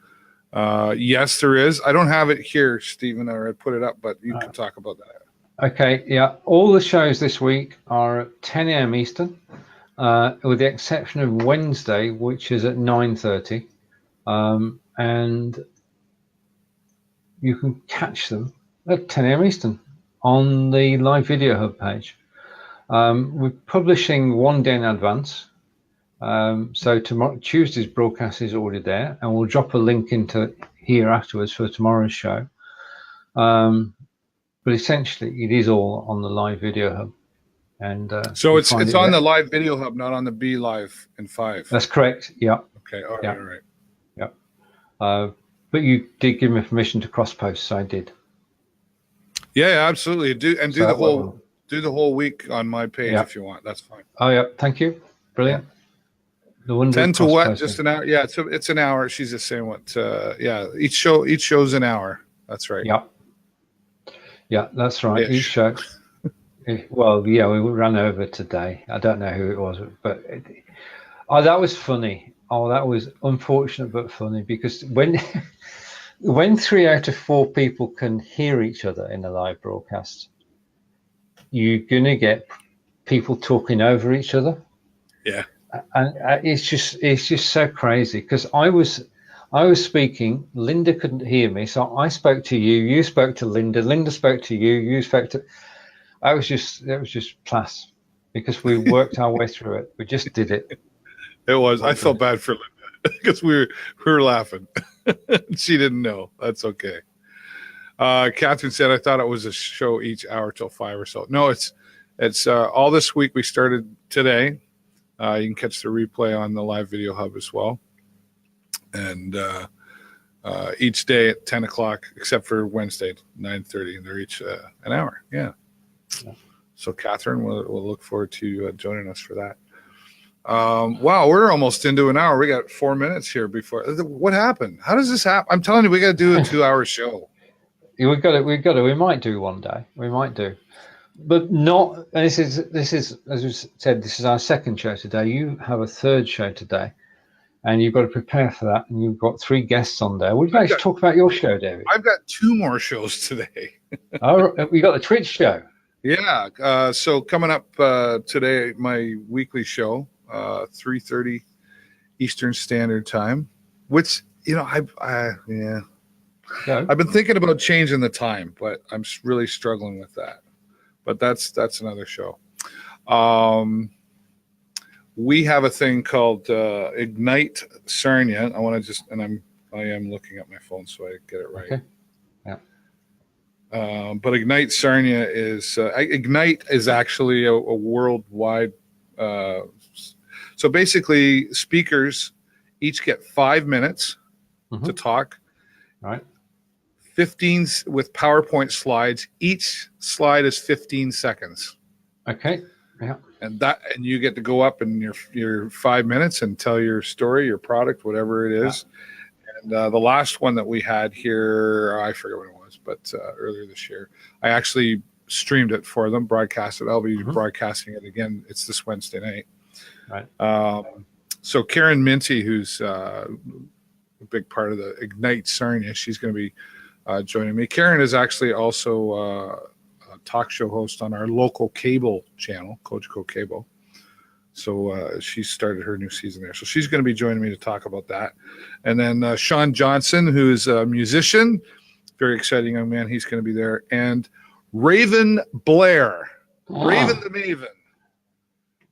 Yes, there is. I don't have it here, Stephen, or I put it up, but you can talk about that. Okay, yeah. All the shows this week are at 10 a.m. Eastern, with the exception of Wednesday, which is at 9:30. And you can catch them at 10 a.m. Eastern on the Live Video Hub page. We're publishing one day in advance. So tomorrow, Tuesday's broadcast is already there, and we'll drop a link into here afterwards for tomorrow's show. But essentially, it is all on the Live Video Hub. And so it's on the Live Video Hub, not on the Be Live in 5. That's correct. Yeah. Okay. All right. All right. Yeah. But you did give me permission to cross post, so I did. Yeah, absolutely. Do the whole week on my page if you want. That's fine. Oh yeah, thank you. Brilliant. Yeah. 10 to what? Just an hour. Yeah, it's an hour. She's just saying what. Each show's an hour. That's right. Yeah. Yeah, that's right. Each show. Well, yeah, we ran over today. I don't know who it was, but that was funny. Oh, that was unfortunate but funny, because when 3 out of 4 people can hear each other in a live broadcast, you're gonna get people talking over each other. Yeah, and it's just so crazy, because I was speaking, Linda couldn't hear me, so I spoke to you, you spoke to Linda, Linda spoke to you, you spoke to. It was just class because we worked our way through it. We just did it. It was. I felt bad for Linda because we were laughing. She didn't know. That's okay. Catherine said, I thought it was a show each hour till 5 or so. No, it's all this week. We started today. You can catch the replay on the live video hub as well. And each day at 10 o'clock, except for Wednesday, 9:30, and they're each an hour. Yeah. So Catherine, we'll look forward to joining us for that. Wow, we're almost into an hour. We got 4 minutes here before. What happened? How does this happen? I'm telling you, we got to do a 2-hour show. We've got to. We might do one day. We might do, but not. And this is as we said. This is our second show today. You have a third show today, and you've got to prepare for that. And you've got 3 guests on there. Would you like to talk about your show, David? I've got 2 more shows today. Oh, we got the Twitch show. Yeah. So coming up today, my weekly show, 3:30 Eastern Standard Time. Which I've been thinking about changing the time, but I'm really struggling with that. But that's another show. We have a thing called Ignite Sarnia. I am looking at my phone so I get it right. Okay. Yeah. But Ignite Sarnia is Ignite is actually a worldwide. So basically, speakers each get 5 minutes to talk. Right. 15 with PowerPoint slides. Each slide is 15 seconds. Okay. Yeah. And you get to go up in your 5 minutes and tell your story, your product, whatever it is. Yeah. And the last one that we had here, I forget what it was, but earlier this year, I actually streamed it for them, broadcast it. I'll be broadcasting it again. It's this Wednesday night. Right. So Karen Minty, who's a big part of the Ignite Sarnia, she's going to be joining me. Karen is actually also a talk show host on our local cable channel, Kojiko Cable. So she started her new season there. So she's going to be joining me to talk about that. And then Sean Johnson, who's a musician, very exciting young man. He's going to be there. And Raven Blair, Raven the Maven,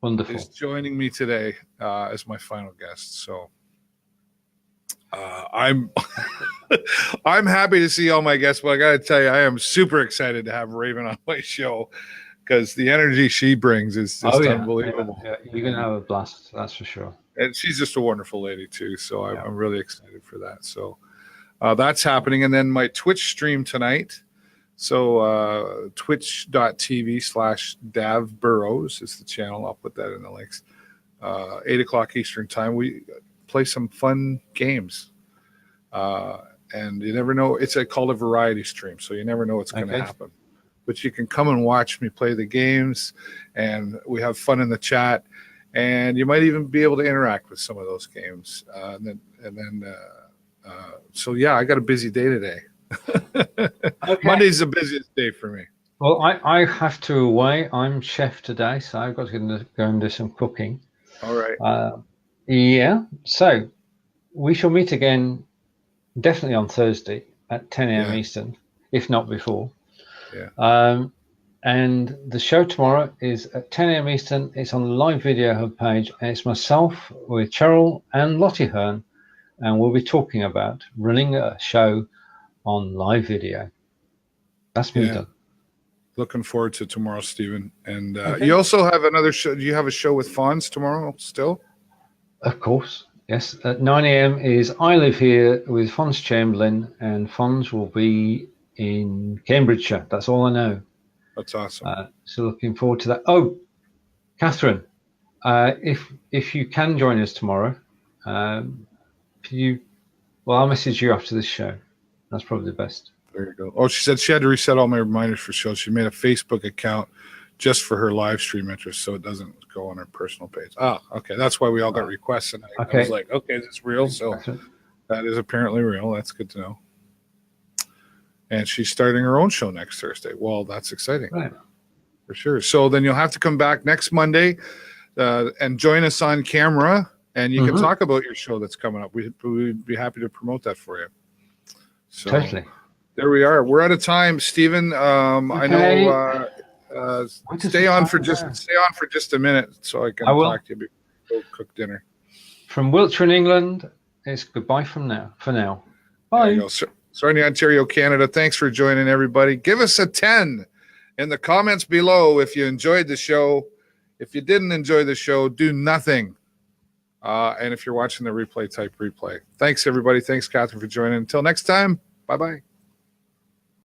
wonderful, is joining me today as my final guest. So I'm I'm happy to see all my guests, but I got to tell you, I am super excited to have Raven on my show because the energy she brings is just unbelievable. Yeah. You're going to have a blast, that's for sure. And she's just a wonderful lady too, so I'm really excited for that. So that's happening. And then my Twitch stream tonight. So twitch.tv/Dav Burrows is the channel. I'll put that in the links. 8 o'clock Eastern time. We play some fun games. And you never know. It's called a variety stream, so you never know what's going to happen. But you can come and watch me play the games, and we have fun in the chat. And you might even be able to interact with some of those games. So yeah, I got a busy day today. Okay. Monday's the busiest day for me. Well, I have to away. I'm chef today, so I've got to go and do some cooking. All right. Yeah. So we shall meet again definitely on Thursday at 10 a.m. Eastern, if not before. Yeah. And the show tomorrow is at 10 a.m. Eastern. It's on the live video hub page, and it's myself with Cheryl and Lottie Hearn, and we'll be talking about running a show on live video. That's me done. Looking forward to tomorrow, Stephen. And you also have another show. Do you have a show with Fonz tomorrow still? Of course. Yes. At 9 a.m. is I Live Here with Fonz Chamberlain, and Fonz will be in Cambridgeshire. That's all I know. That's awesome. So looking forward to that. Oh, Catherine, if you can join us tomorrow, I'll message you after this show. That's probably the best. There you go. Oh, she said she had to reset all my reminders for shows. She made a Facebook account just for her live stream interest, so it doesn't go on her personal page. Ah, okay. That's why we all got requests, and I was like, okay, is this real? So that is apparently real. That's good to know. And she's starting her own show next Thursday. Well, that's exciting. Right. For sure. So then you'll have to come back next Monday and join us on camera, and you can talk about your show that's coming up. We'd be happy to promote that for you. So totally. There we are. We're out of time, Stephen. I know What does stay the on time for go? just a minute so I can I will. talk to you before we go cook dinner. From Wiltshire in England, it's goodbye from now. For now. There Bye. you go. Sarnia, Ontario, Canada. Thanks for joining, everybody. Give us a 10 in the comments below if you enjoyed the show. If you didn't enjoy the show, do nothing. And if you're watching the replay, type replay. Thanks, everybody. Thanks, Catherine, for joining. Until next time, bye-bye.